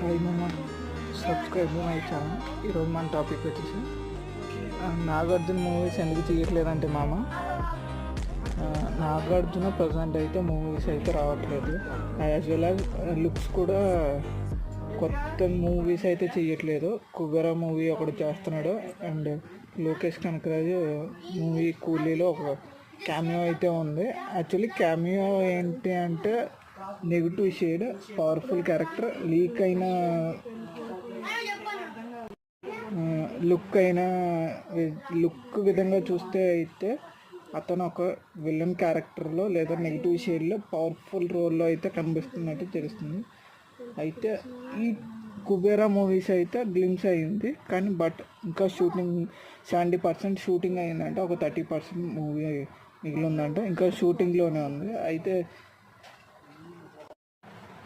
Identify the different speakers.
Speaker 1: Hi మామ, subscribe my channel. ఈరోజు మన టాపిక్ వచ్చేసి నాగార్జున మూవీస్ ఎందుకు తీయట్లేదంటే మామ, నాగార్జున ప్రజెంట్ అయితే మూవీస్ అయితే రావట్లేదు. యాజ్ వెల్ యాజ్ లుక్స్ కూడా కొత్త మూవీస్ అయితే చేయట్లేదు. కుబేరా మూవీ ఒకటి చేస్తున్నాడు అండ్ లోకేష్ కనకరాజు మూవీ కూలీలో ఒక క్యామియో అయితే ఉంది. యాక్చువల్లీ క్యామియో ఏంటి అంటే negative shade, powerful character, leak అయిన లుక్ విధంగా చూస్తే అయితే అతను ఒక విలన్ క్యారెక్టర్లో లేదా నెగిటివ్ షేడ్లో పవర్ఫుల్ రోల్లో అయితే కనిపిస్తున్నట్టు తెలుస్తుంది. అయితే ఈ కుబేరా మూవీస్ అయితే గ్లిమ్స్ అయ్యింది, కానీ బట్ ఇంకా షూటింగ్ 70% షూటింగ్ అయిందంటే, ఒక 30% మూవీ మిగిలిందంటే ఇంకా షూటింగ్లోనే ఉంది. అయితే